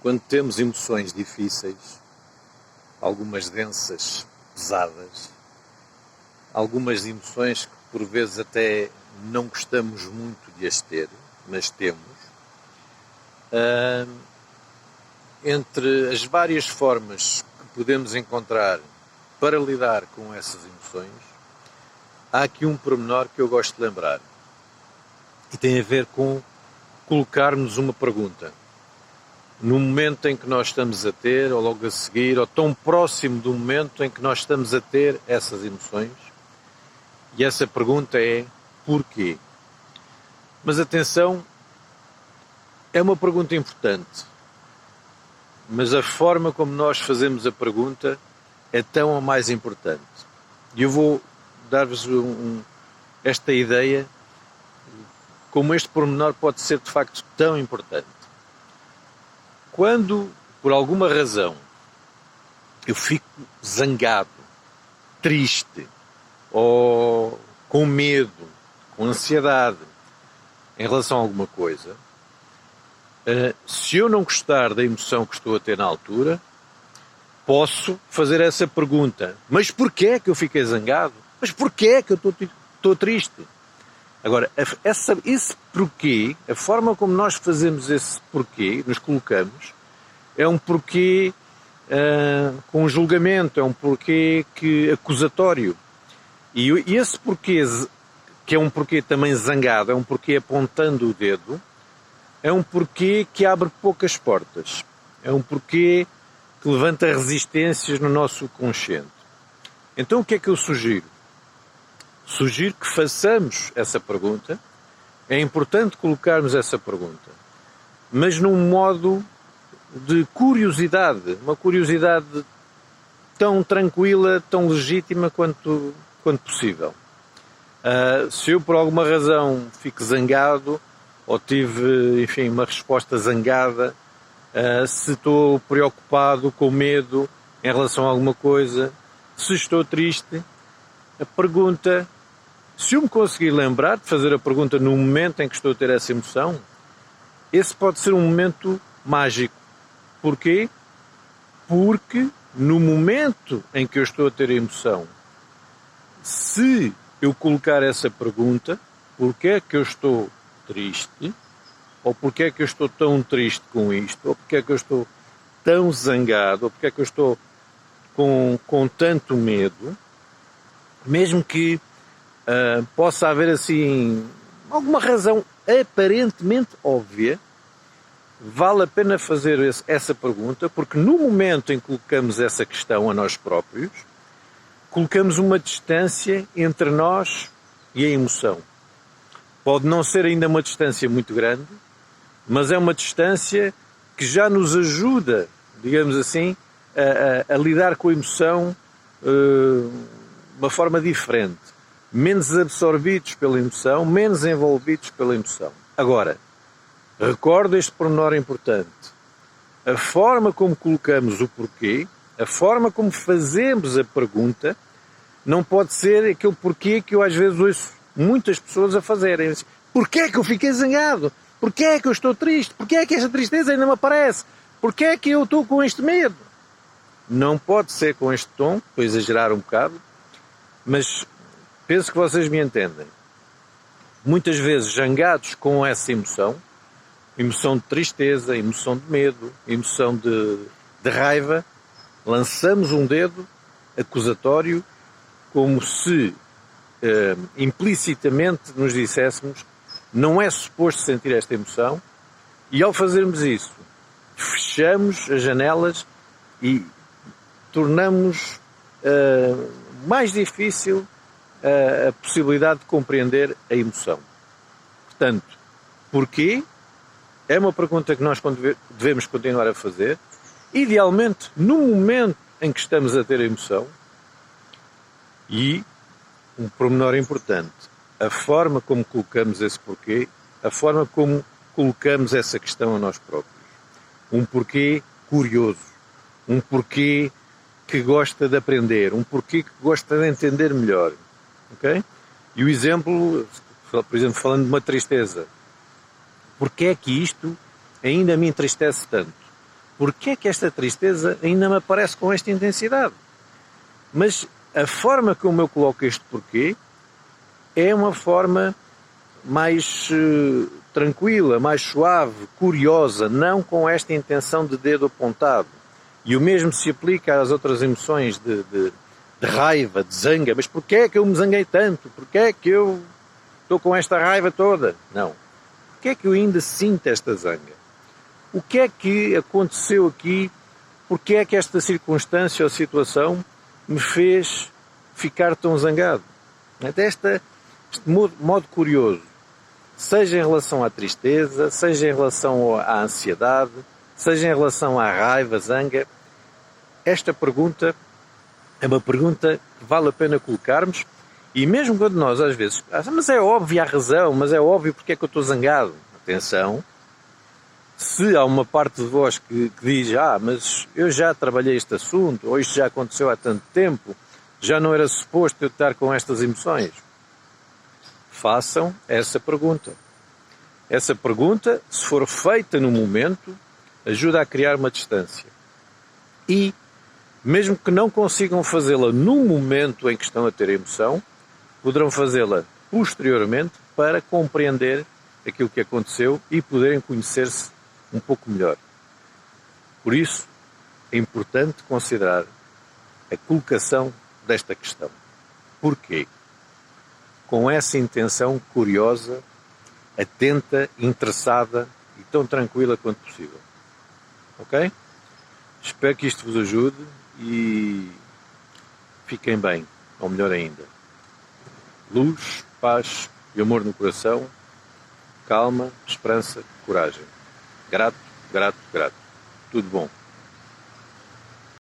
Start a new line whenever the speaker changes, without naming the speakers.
Quando temos emoções difíceis, algumas densas, pesadas, algumas emoções que por vezes até não gostamos muito de as ter, mas temos, entre as várias formas que podemos encontrar para lidar com essas emoções, há aqui um pormenor que eu gosto de lembrar e tem a ver com colocarmos uma pergunta. No momento em que nós estamos a ter, ou logo a seguir, ou tão próximo do momento em que nós estamos a ter essas emoções, e essa pergunta é: porquê? Mas atenção, é uma pergunta importante, mas a forma como nós fazemos a pergunta é tão ou mais importante. E eu vou dar-vos esta ideia, como este pormenor pode ser de facto tão importante. Quando, por alguma razão, eu fico zangado, triste, ou com medo, com ansiedade em relação a alguma coisa, se eu não gostar da emoção que estou a ter na altura, posso fazer essa pergunta: mas porquê é que eu fiquei zangado? Mas porquê é que eu estou triste? Agora, esse porquê, a forma como nós fazemos esse porquê, nos colocamos, é um porquê com julgamento, é um porquê acusatório. E esse porquê, que é um porquê também zangado, é um porquê apontando o dedo, é um porquê que abre poucas portas. É um porquê que levanta resistências no nosso consciente. Então o que é que eu sugiro? Sugiro que façamos essa pergunta. É importante colocarmos essa pergunta, mas num modo de curiosidade, uma curiosidade tão tranquila, tão legítima quanto possível. Se eu por alguma razão fico zangado, ou tive, enfim, uma resposta zangada, se estou preocupado, com medo em relação a alguma coisa, se estou triste, a pergunta, se eu me conseguir lembrar de fazer a pergunta no momento em que estou a ter essa emoção, esse pode ser um momento mágico. Porquê? Porque no momento em que eu estou a ter a emoção, se eu colocar essa pergunta, porquê é que eu estou triste, ou porquê é que eu estou tão triste com isto, ou porquê é que eu estou tão zangado, ou porquê é que eu estou com tanto medo, mesmo que possa haver assim alguma razão aparentemente óbvia, vale a pena fazer essa pergunta, porque no momento em que colocamos essa questão a nós próprios, colocamos uma distância entre nós e a emoção. Pode não ser ainda uma distância muito grande, mas é uma distância que já nos ajuda, digamos assim, a lidar com a emoção de uma forma diferente. Menos absorvidos pela emoção, menos envolvidos pela emoção. Agora, recordo este pormenor importante. A forma como colocamos o porquê, a forma como fazemos a pergunta, não pode ser aquele porquê que eu às vezes ouço muitas pessoas a fazerem. Porquê é que eu fiquei zangado? Porquê é que eu estou triste? Porquê é que esta tristeza ainda me aparece? Porquê é que eu estou com este medo? Não pode ser com este tom, estou a exagerar um bocado, mas penso que vocês me entendem. Muitas vezes zangados com essa emoção de tristeza, emoção de medo, emoção de raiva, lançamos um dedo acusatório como se implicitamente nos disséssemos: não é suposto sentir esta emoção, e ao fazermos isso, fechamos as janelas e tornamos mais difícil a possibilidade de compreender a emoção. Portanto, porquê? É uma pergunta que nós devemos continuar a fazer, idealmente no momento em que estamos a ter a emoção. E um pormenor importante: a forma como colocamos esse porquê, a forma como colocamos essa questão a nós próprios. Um porquê curioso, um porquê que gosta de aprender, um porquê que gosta de entender melhor. Okay? E o exemplo, por exemplo, falando de uma tristeza, porquê é que isto ainda me entristece tanto? Porquê é que esta tristeza ainda me aparece com esta intensidade? Mas a forma como eu coloco este porquê é uma forma mais tranquila, mais suave, curiosa, não com esta intenção de dedo apontado. E o mesmo se aplica às outras emoções de raiva, de zanga. Mas porquê é que eu me zanguei tanto? Porquê é que eu estou com esta raiva toda? Não. Porquê é que eu ainda sinto esta zanga? O que é que aconteceu aqui? Porquê é que esta circunstância ou situação me fez ficar tão zangado? Este modo curioso, seja em relação à tristeza, seja em relação à ansiedade, seja em relação à raiva, zanga, esta pergunta é uma pergunta que vale a pena colocarmos, e mesmo quando nós às vezes, mas é óbvio a razão, mas é óbvio porque é que eu estou zangado. Atenção, se há uma parte de vós que diz, mas eu já trabalhei este assunto, ou isto já aconteceu há tanto tempo, já não era suposto eu estar com estas emoções. Façam essa pergunta. Essa pergunta, se for feita no momento, ajuda a criar uma distância. E, mesmo que não consigam fazê-la no momento em que estão a ter a emoção, poderão fazê-la posteriormente para compreender aquilo que aconteceu e poderem conhecer-se um pouco melhor. Por isso, é importante considerar a colocação desta questão. Porquê? Com essa intenção curiosa, atenta, interessada e tão tranquila quanto possível. Ok? Espero que isto vos ajude e fiquem bem, ou melhor ainda. Luz, paz e amor no coração, calma, esperança, coragem. Grato, grato, grato. Tudo bom.